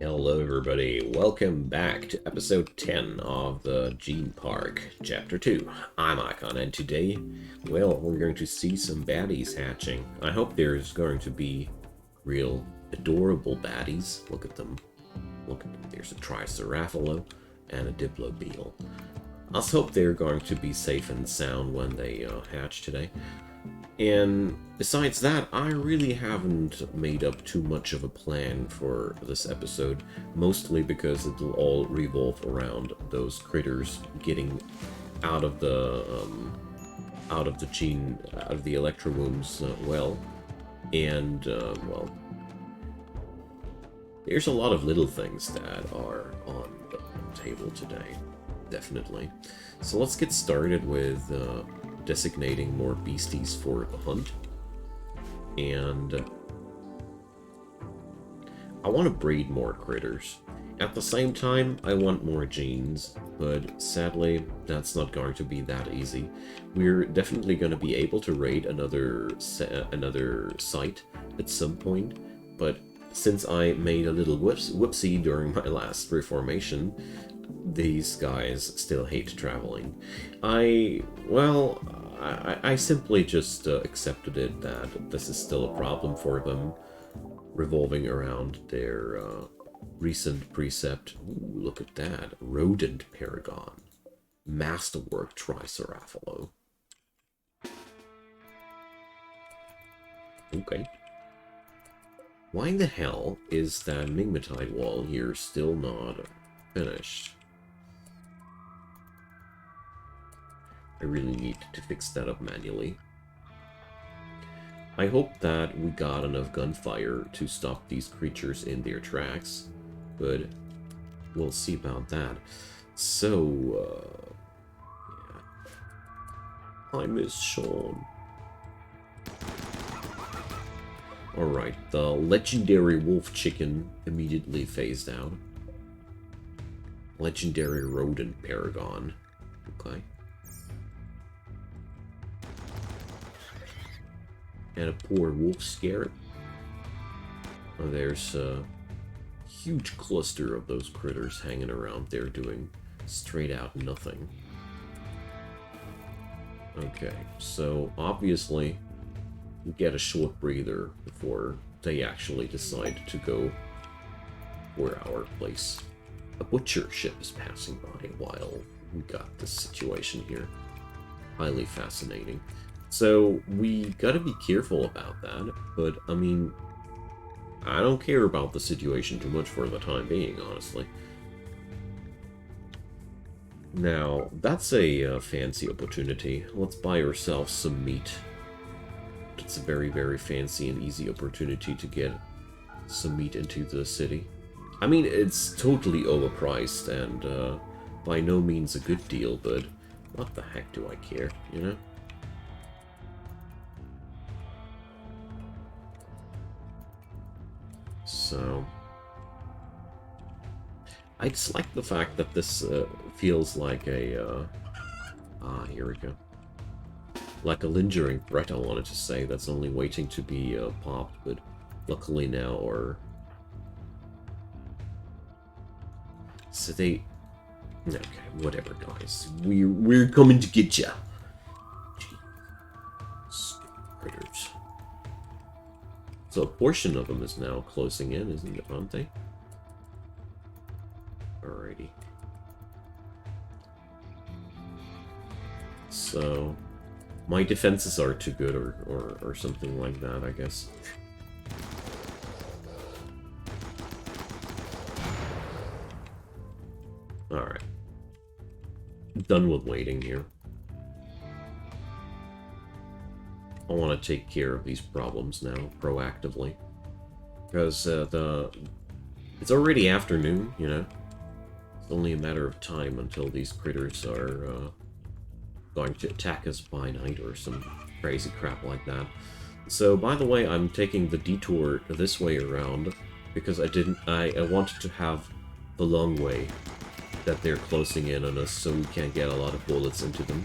Hello everybody, welcome back to episode 10 of the Gene Park, chapter 2. I'm Icon, and today, well, we're going to see some baddies hatching. I hope there's going to be real adorable baddies. Look at them. Look at them. There's a Triceratops and a Diplo Beetle. Let's hope they're going to be safe and sound when they hatch today. And besides that, I really haven't made up too much of a plan for this episode, mostly because it'll all revolve around those critters getting out of the electro wombs well, and well, there's a lot of little things that are on the table today, definitely. So let's get started with designating more beasties for the hunt. And I want to breed more critters. At the same time, I want more genes, but sadly, that's not going to be that easy. We're definitely going to be able to raid another site at some point, but since I made a little whoopsie during my last reformation, these guys still hate traveling. I simply just accepted it that this is still a problem for them, revolving around their recent precept. Ooh, look at that. Rodent Paragon. Masterwork Triceratops. Okay. Why the hell is that Migmatite wall here still not finished? I really need to fix that up manually. I hope that we got enough gunfire to stop these creatures in their tracks, but we'll see about that. So, yeah. I miss Sean. Alright, the legendary wolf chicken immediately phased out. Legendary rodent paragon. Okay. And a poor wolf scarab. Oh, there's a huge cluster of those critters hanging around there doing straight out nothing. Okay, so obviously we get a short breather before they actually decide to go for our place. A butcher ship is passing by while we got this situation here. Highly fascinating. So, we gotta be careful about that, but, I mean, I don't care about the situation too much for the time being, honestly. Now, that's a fancy opportunity. Let's buy ourselves some meat. It's a very, very fancy and easy opportunity to get some meat into the city. I mean, it's totally overpriced and by no means a good deal, but what the heck do I care, you know? So, I just like the fact that this feels like a, here we go. Like a lingering threat, I wanted to say, that's only waiting to be popped, but luckily now, or... So they... Okay, whatever, guys. We're coming to get ya. Stupid critters. So a portion of them is now closing in, isn't it, aren't they? Alrighty. So, my defenses are too good, or something like that, I guess. Alright. Done with waiting here. I want to take care of these problems now, proactively. Because it's already afternoon, you know? It's only a matter of time until these critters are going to attack us by night or some crazy crap like that. So, by the way, I'm taking the detour this way around because I wanted to have the long way that they're closing in on us so we can't get a lot of bullets into them.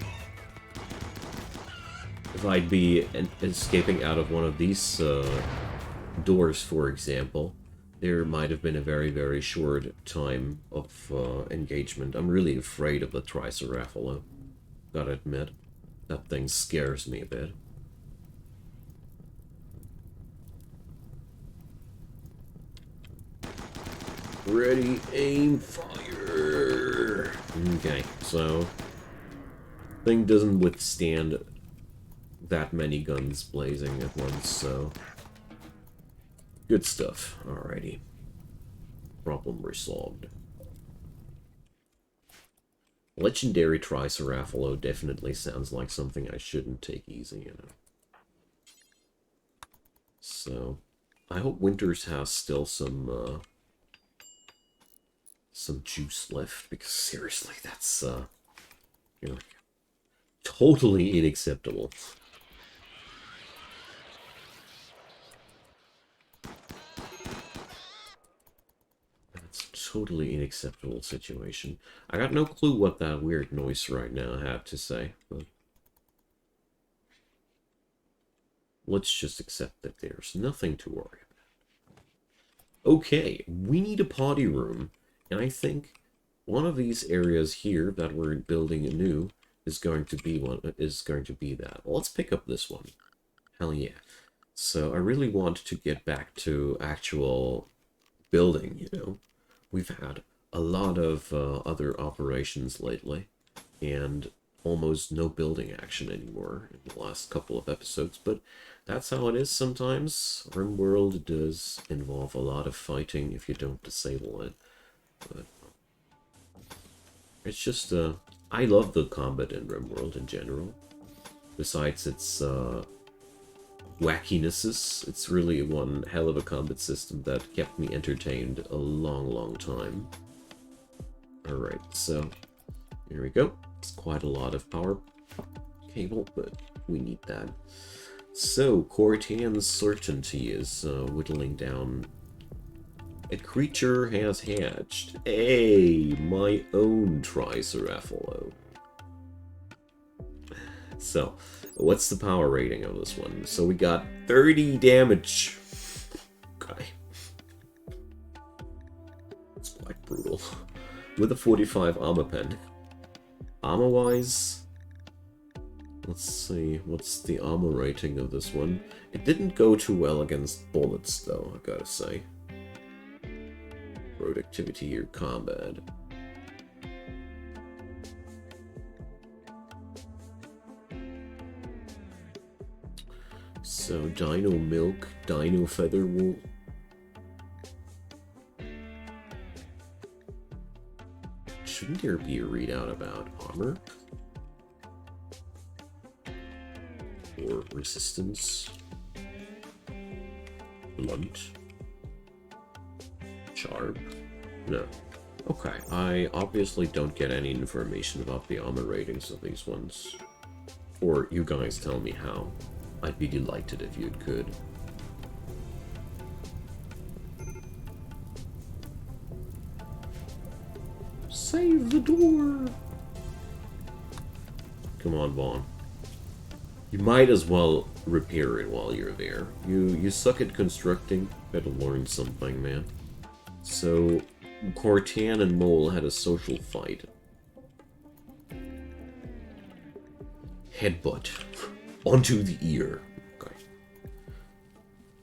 If I'd be escaping out of one of these doors, for example, there might have been a very, very short time of engagement. I'm really afraid of the Triceratops, gotta admit. That thing scares me a bit. Ready, aim, fire! Okay, so... thing doesn't withstand that many guns blazing at once, so... good stuff. Alrighty. Problem resolved. Legendary Triceratops definitely sounds like something I shouldn't take easy, you know. So, I hope Winters has still some juice left, because seriously, that's, you know, totally unacceptable. That's a totally unacceptable situation. I got no clue what that weird noise right now had to say, but let's just accept that there's nothing to worry about. Okay, we need a potty room, and I think one of these areas here that we're building anew is going to be that. Well, let's pick up this one. Hell yeah. So I really want to get back to actual building, you know. We've had a lot of other operations lately, and almost no building action anymore in the last couple of episodes, but that's how it is sometimes. Rimworld does involve a lot of fighting if you don't disable it, but it's just, I love the combat in Rimworld in general. Besides its wackinesses, it's really one hell of a combat system that kept me entertained a long, long time. Alright, so here we go. It's quite a lot of power cable, but we need that. So, Cortan's certainty is whittling down. A creature has hatched. Hey, my own Triceratops. So, what's the power rating of this one? So we got 30 damage. Okay. It's quite brutal. With a 45 armor pen. Armor-wise, let's see, what's the armor rating of this one? It didn't go too well against bullets, though, I gotta say. Productivity or combat. So, Dino Milk, Dino Feather Wool. Shouldn't there be a readout about armor? Or resistance? Blunt? Sharp? No. Okay, I obviously don't get any information about the armor ratings of these ones. Or you guys tell me how. I'd be delighted if you could. Save the door! Come on, Vaughn. You might as well repair it while you're there. You suck at constructing. Better learn something, man. So, Cortan and Mole had a social fight. Headbutt. Onto the ear. Okay.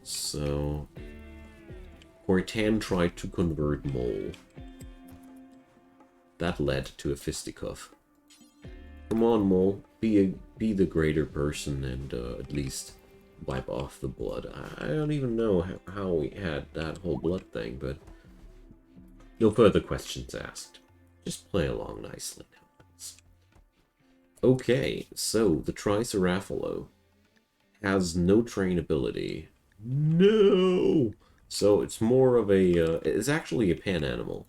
So, Cortan tried to convert Mole. That led to a fisticuff. Come on, Mole. Be the greater person and at least wipe off the blood. I don't even know how we had that whole blood thing, but no further questions asked. Just play along nicely now. Okay, so the Triceratops has no trainability. No! So it's more of a, it's actually a pan animal.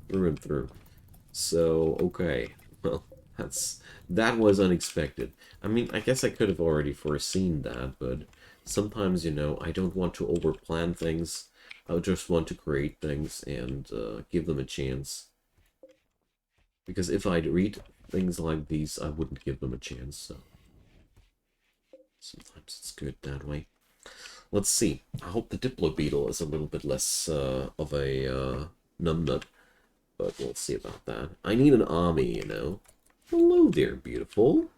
Through and through. So, okay. Well, that was unexpected. I mean, I guess I could have already foreseen that, but sometimes, you know, I don't want to overplan things. I just want to create things and give them a chance. Because if I'd read things like these, I wouldn't give them a chance, so sometimes it's good that way. Let's see. I hope the Diplo Beetle is a little bit less of a numbnut, but we'll see about that. I need an army, you know. Hello there, beautiful.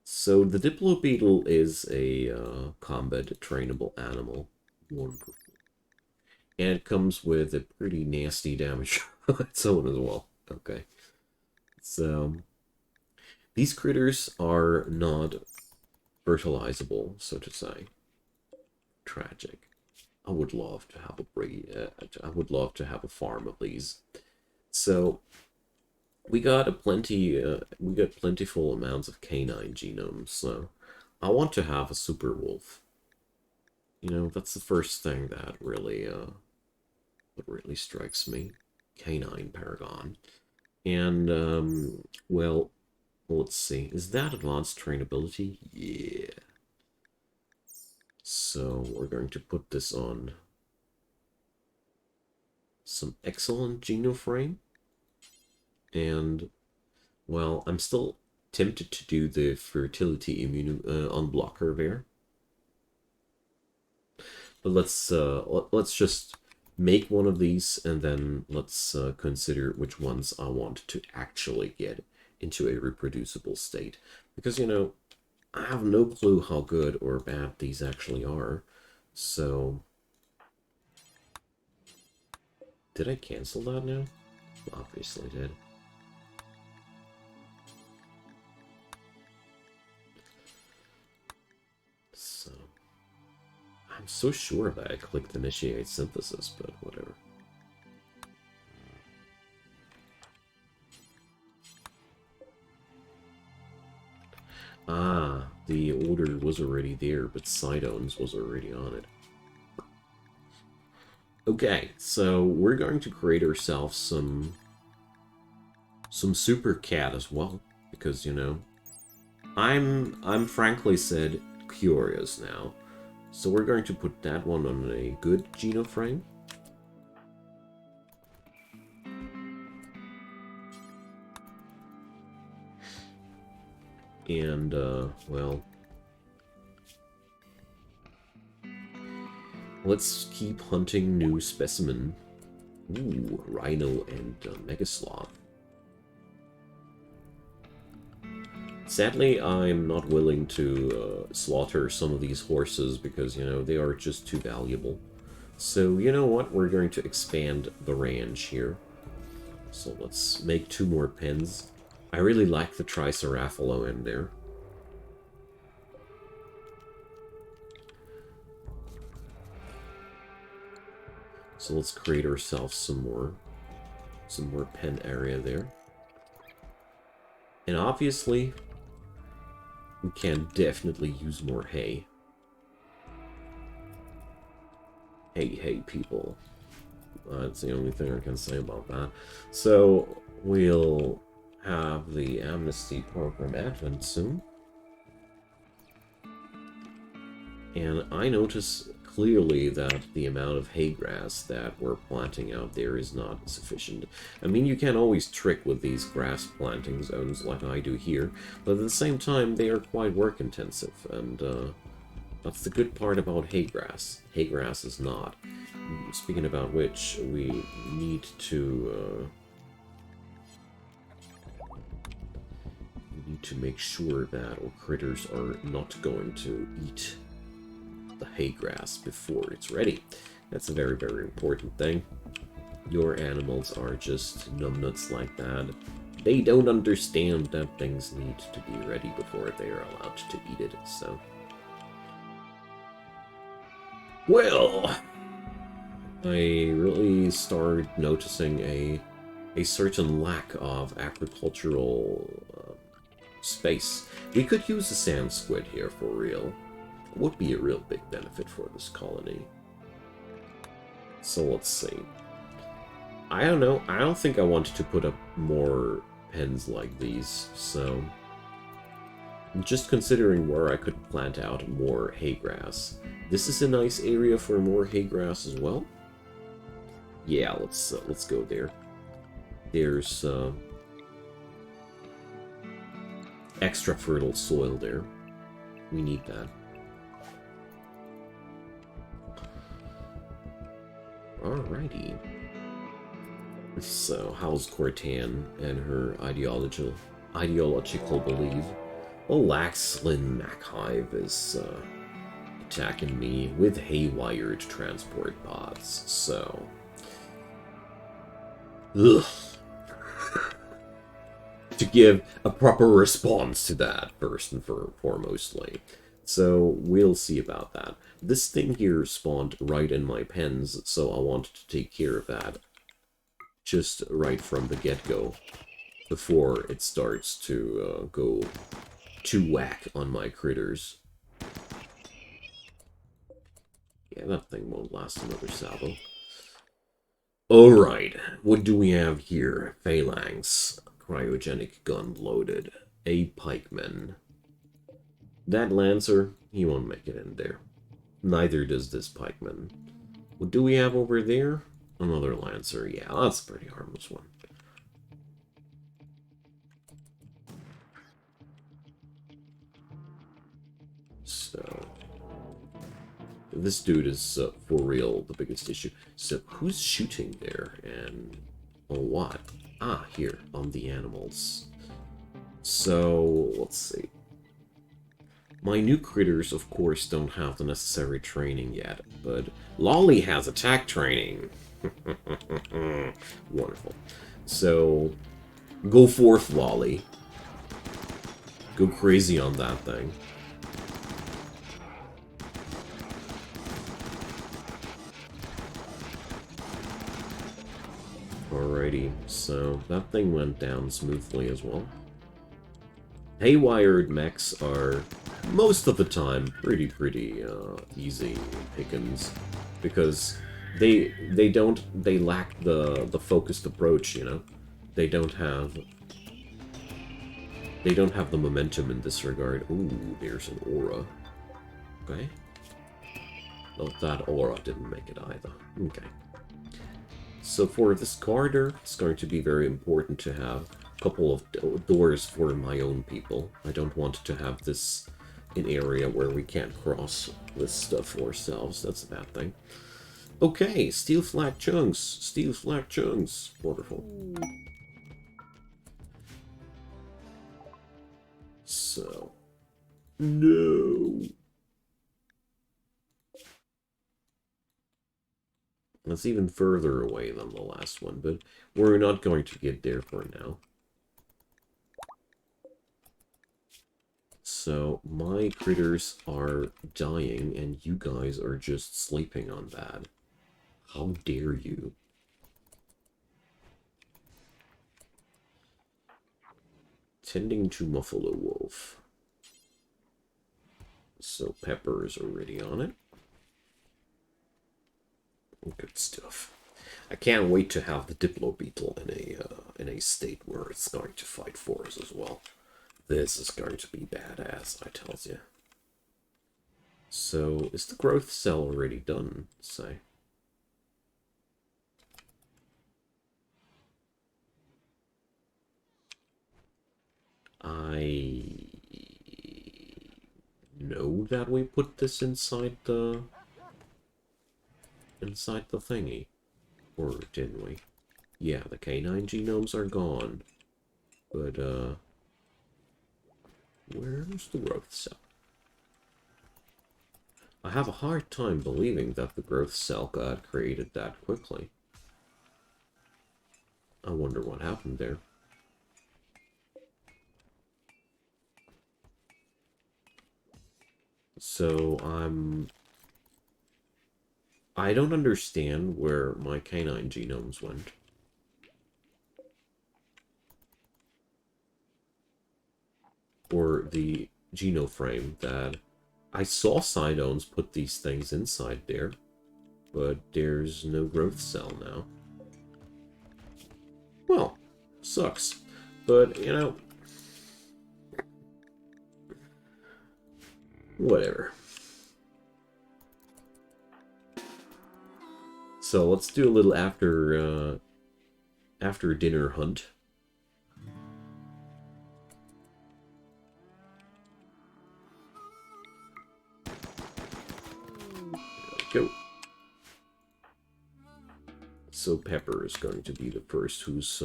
So the Diplo Beetle is a combat trainable animal. Wonderful. And it comes with a pretty nasty damage of its own as well. Okay. So these critters are not fertilizable, so to say. Tragic. I would love to have a I would love to have a farm of these. So we got plentiful amounts of canine genomes. So I want to have a super wolf. You know, that's the first thing that really strikes me. Canine paragon. And well, let's see. Is that advanced trainability? Yeah. So we're going to put this on some excellent genoframe. And, well, I'm still tempted to do the fertility unblocker there. But let's just make one of these, and then let's consider which ones I want to actually get into a reproducible state. Because, you know, I have no clue how good or bad these actually are. So, did I cancel that now? Obviously I did. So, I'm so sure that I clicked initiate synthesis, but whatever. Ah, the order was already there, but Sidearms was already on it. Okay, so we're going to create ourselves some super cat as well, because, you know, I'm frankly said curious now. So we're going to put that one on a good genoframe. And, well, let's keep hunting new specimen. Ooh, Rhino and Megasloth. Sadly, I'm not willing to slaughter some of these horses because, you know, they are just too valuable. So, you know what? We're going to expand the range here. So let's make 2 more pens. I really like the Triceratops in there. So let's create ourselves some more pen area there. And obviously, we can definitely use more hay. Hey, people. That's the only thing I can say about that. So, we'll have the amnesty program advent soon. And I notice clearly that the amount of hay grass that we're planting out there is not sufficient. I mean, you can always trick with these grass planting zones like I do here, but at the same time, they are quite work intensive, and that's the good part about hay grass. Hay grass is not. Speaking about which, we need to make sure that our critters are not going to eat the hay grass before it's ready. That's a very, very important thing. Your animals are just numbnuts like that. They don't understand that things need to be ready before they are allowed to eat it, so... Well, I really started noticing a certain lack of agricultural space. We could use a sand squid here for real. It would be a real big benefit for this colony. So let's see. I don't know. I don't think I wanted to put up more pens like these, so... I'm just considering where I could plant out more hay grass. This is a nice area for more hay grass as well. Yeah, let's go there. There's extra fertile soil there. We need that. Alrighty. So, how's Cortan and her ideological belief? Well, Laxlin Machive is attacking me with haywired transport pods, so... Ugh. To give a proper response to that, first and foremostly. So, we'll see about that. This thing here spawned right in my pens, so I wanted to take care of that just right from the get-go, before it starts to go to whack on my critters. Yeah, that thing won't last another salvo. Alright, what do we have here? Phalanx, cryogenic gun loaded, a pikeman. That lancer, he won't make it in there. Neither does this pikeman. What do we have over there? Another lancer. Yeah, that's a pretty harmless one. So, this dude is, for real, the biggest issue. So, who's shooting there? And on what? Ah, here, on the animals. So, let's see. My new critters, of course, don't have the necessary training yet, but Lolly has attack training. Wonderful. So, go forth, Lolly. Go crazy on that thing. Alrighty, so that thing went down smoothly as well. Haywired mechs are, most of the time, pretty easy pickings, because they lack the focused approach, you know? They don't have the momentum in this regard. Ooh, there's an aura. Okay. Well, that aura didn't make it either. Okay. So for this corridor, it's going to be very important to have a couple of doors for my own people. I don't want to have this an area where we can't cross this stuff for ourselves. That's a bad thing. Okay, steel flak chunks. Steel flak chunks. Wonderful. So... No! That's even further away than the last one, but we're not going to get there for now. So, my critters are dying, and you guys are just sleeping on that. How dare you? Tending to Buffalo Wolf. So, Pepper is already on it. Good stuff. I can't wait to have the Diplo Beetle in a state where it's going to fight for us as well. This is going to be badass, I tells you. So, is the growth cell already done, say? I know that we put this inside the thingy. Or didn't we? Yeah, the canine genomes are gone. But, where's the growth cell? I have a hard time believing that the growth cell got created that quickly. I wonder what happened there. So, I don't understand where my canine genomes went. Or the genoframe that... I saw Sidearms put these things inside there, but there's no growth cell now. Well, sucks. But, you know... Whatever. So let's do a little after dinner hunt. There we go. So Pepper is going to be the first who's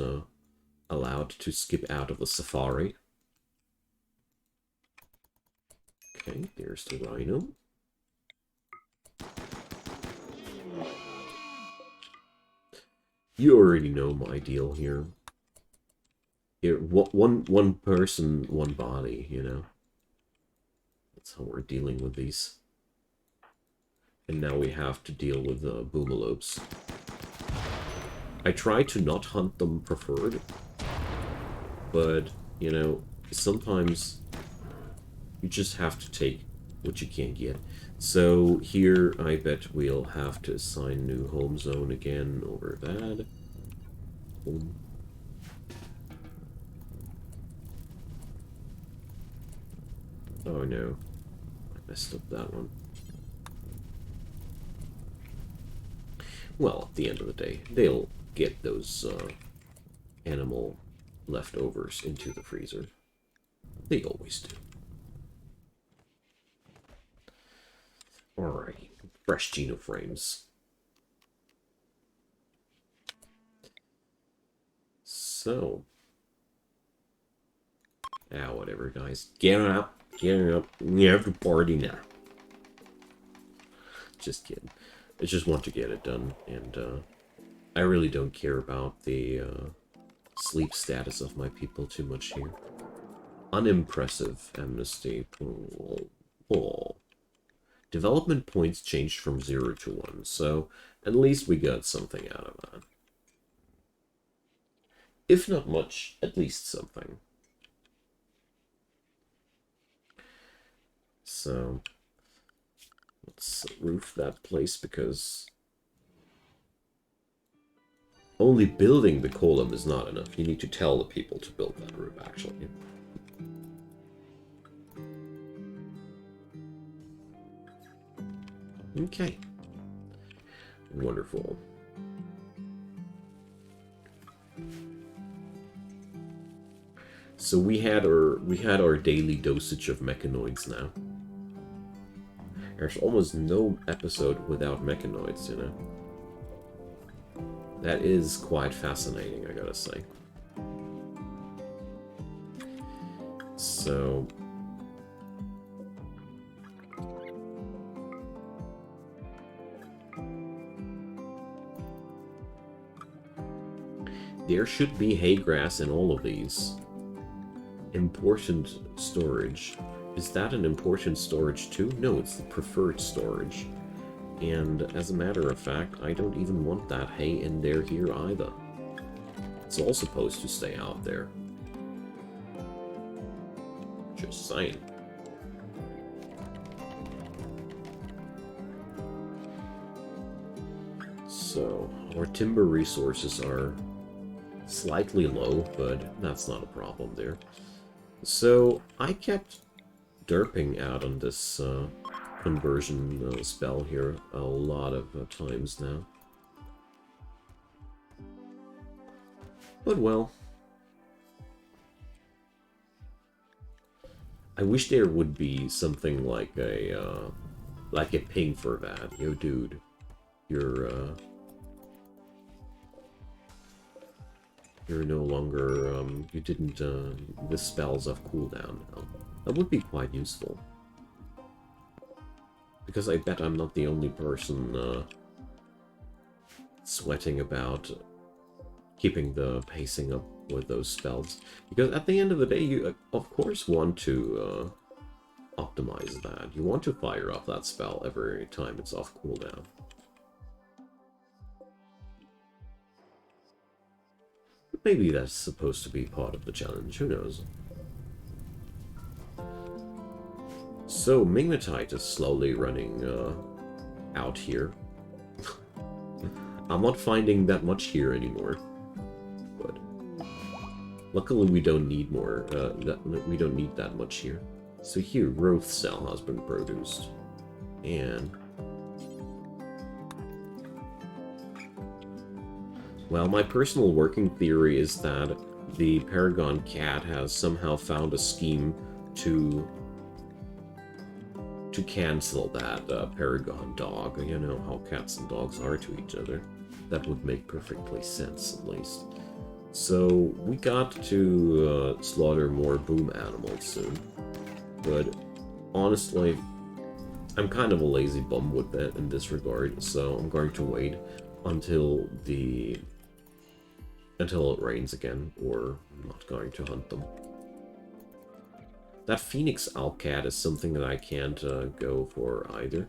allowed to skip out of the safari. Okay, there's the rhino. You already know my deal here. One person, one body, you know. That's how we're dealing with these. And now we have to deal with the boomalopes. I try to not hunt them preferred, but, you know, sometimes you just have to take what you can get. So here, I bet we'll have to assign new home zone again over that. Home. Oh no, I messed up that one. Well, at the end of the day, they'll get those animal leftovers into the freezer. They always do. Alright, fresh genoframes. So. Whatever, guys. Get up. Get up. We have to party now. Just kidding. I just want to get it done, and I really don't care about the sleep status of my people too much here. Unimpressive amnesty. Oh. Development points changed from 0 to 1, so at least we got something out of that. If not much, at least something. So, let's roof that place, because only building the column is not enough. You need to tell the people to build that roof, actually. Okay. Wonderful. So we had our daily dosage of mechanoids now. There's almost no episode without mechanoids, you know. That is quite fascinating, I gotta say. So there should be hay grass in all of these. Important storage. Is that an important storage too? No, it's the preferred storage. And as a matter of fact, I don't even want that hay in there here either. It's all supposed to stay out there. Just saying. So, our timber resources are slightly low, but that's not a problem there. So, I kept derping out on this conversion spell here a lot of times now. But well, I wish there would be something like a ping for that. Yo, dude, you're no longer, you didn't, the spells have cooldown now. That would be quite useful. Because I bet I'm not the only person, sweating about keeping the pacing up with those spells. Because at the end of the day, you, of course, want to, optimize that. You want to fire off that spell every time it's off cooldown. Maybe that's supposed to be part of the challenge, who knows? So, Migmatite is slowly running out here. I'm not finding that much here anymore. But luckily we don't need more, we don't need that much here. So here, growth cell has been produced. And well, my personal working theory is that the Paragon cat has somehow found a scheme to cancel that Paragon dog. You know how cats and dogs are to each other. That would make perfectly sense, at least. So, we got to slaughter more boom animals soon. But, honestly, I'm kind of a lazy bum with that in this regard, so I'm going to wait until it rains again, or I'm not going to hunt them. That Phoenix Owlcat is something that I can't go for either.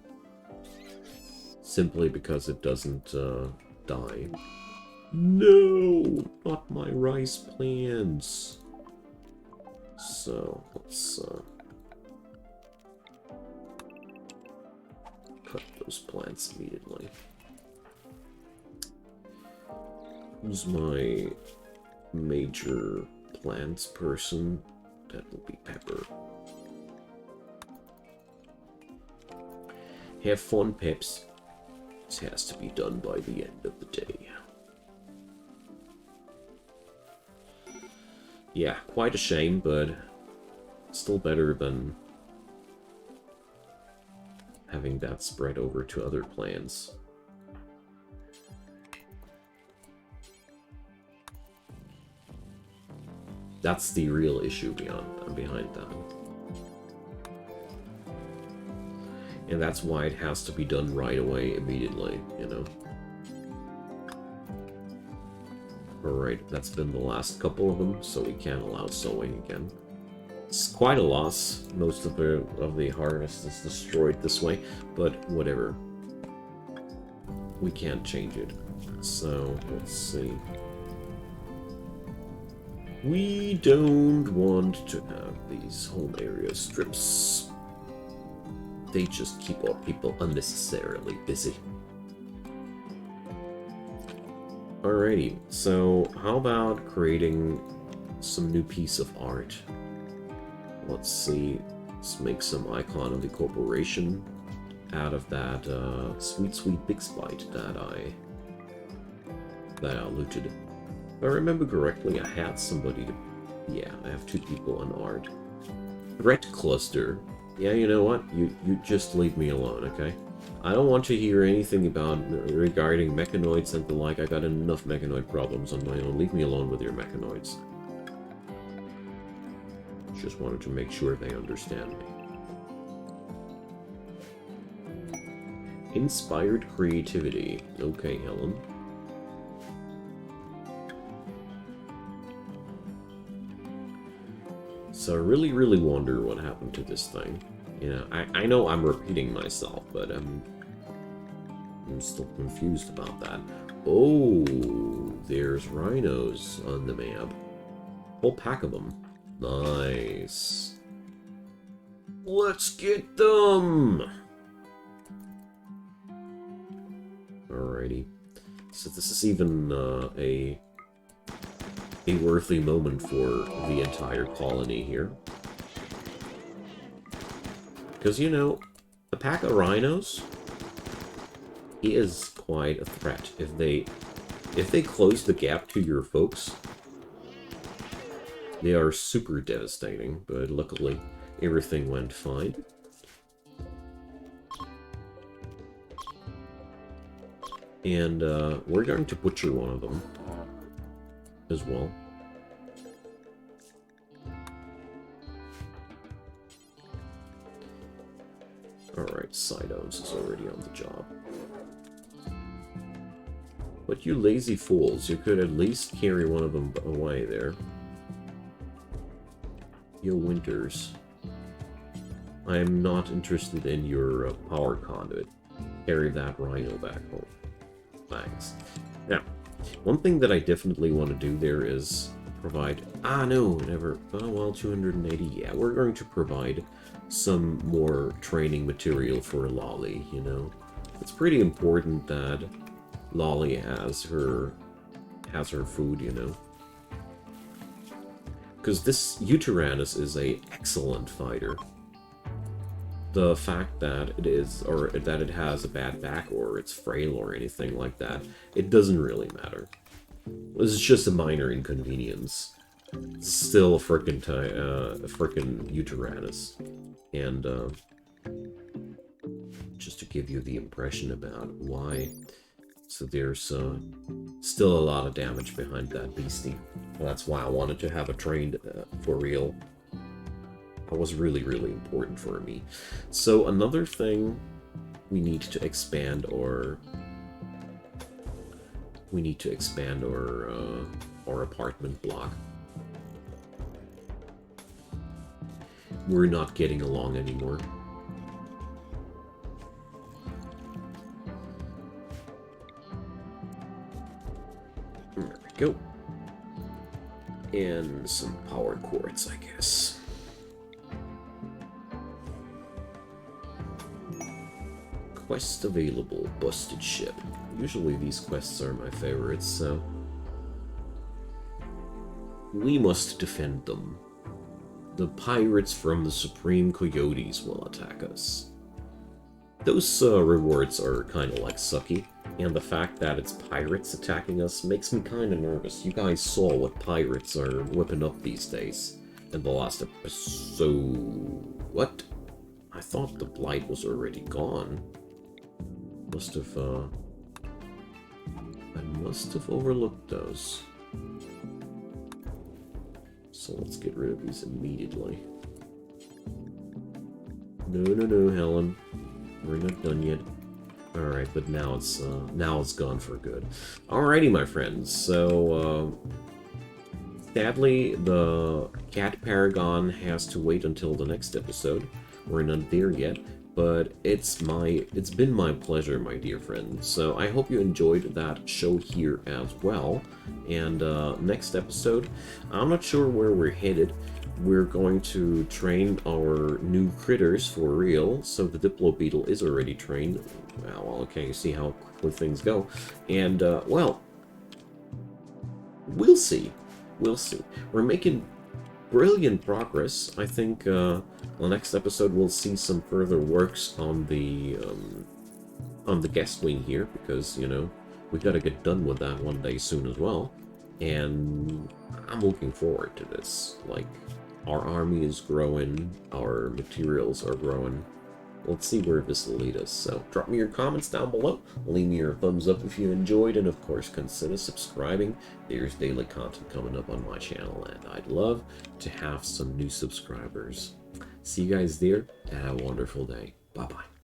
Simply because it doesn't die. No! Not my rice plants! So, let's cut those plants immediately. Who's my major plants person? That will be Pepper. Have fun, Peps. This has to be done by the end of the day. Yeah, quite a shame, but still better than having that spread over to other plants. That's the real issue behind that. And that's why it has to be done right away, immediately, you know. Alright, that's been the last couple of them, so we can't allow sowing again. It's quite a loss. Most of the harvest is destroyed this way, but whatever. We can't change it. So, let's see. We don't want to have these home area strips. They just keep our people unnecessarily busy. Alrighty, so how about creating some new piece of art? Let's see, let's make some icon of the corporation out of that sweet big spite that I looted. If I remember correctly, I had somebody to... Yeah, I have 2 people on art. Threat cluster. Yeah, you know what? You just leave me alone, okay? I don't want to hear anything regarding mechanoids and the like. I got enough mechanoid problems on my own. Leave me alone with your mechanoids. Just wanted to make sure they understand me. Inspired creativity. Okay, Helen. So I really wonder what happened to this thing. You know, I know I'm repeating myself, but I'm still confused about that. Oh, there's rhinos on the map. Whole pack of them. Nice. Let's get them! Alrighty. So this is even a worthy moment for the entire colony here. Because, you know, a pack of rhinos is quite a threat. If they close the gap to your folks, they are super devastating, but luckily everything went fine. And we're going to butcher one of them as well. Alright, Sidearms is already on the job. But you lazy fools, you could at least carry one of them away there. Yo, Winters. I am not interested in your power conduit. Carry that rhino back home. Thanks. Now, one thing that I definitely want to do there is provide... Ah, no, never. Oh, well, 280. Yeah, we're going to provide some more training material for Lolly, you know. It's pretty important that Lolly has her food, you know. Because this Uteranus is an excellent fighter. The fact that it is, or that it has a bad back, or it's frail, or anything like that, it doesn't really matter. This is just a minor inconvenience. It's still a frickin' Uteranus. And, just to give you the impression about why So there's still a lot of damage behind that beastie. That's why I wanted to have a trained for real. That was really, really important for me. So another thing we need to expand our apartment block. We're not getting along anymore. There we go. And some power quartz, I guess. Quest available, busted ship. Usually these quests are my favorites, so we must defend them. The pirates from the Supreme Coyotes will attack us. Those rewards are kind of like sucky, and the fact that it's pirates attacking us makes me kind of nervous. You guys saw what pirates are whipping up these days in the last episode. What? I thought the blight was already gone. I must have overlooked those. So let's get rid of these immediately. No, Helen. We're not done yet. Alright, but now it's gone for good. Alrighty, my friends. So, sadly, the cat paragon has to wait until the next episode. We're not there yet. But it's been my pleasure, my dear friends. So I hope you enjoyed that show here as well. And next episode, I'm not sure where we're headed. We're going to train our new critters for real. So the Diplo Beetle is already trained. Well, okay, you see how quickly things go. And, well, we'll see. We'll see. We're making brilliant progress. I think the next episode we'll see some further works on the guest wing here, because, you know, we gotta get done with that one day soon as well. And I'm looking forward to this. Like, our army is growing, our materials are growing. Let's see where this will lead us. So drop me your comments down below, leave me your thumbs up if you enjoyed, and of course consider subscribing. There's daily content coming up on my channel, and I'd love to have some new subscribers. See you guys there, and have a wonderful day. Bye-bye.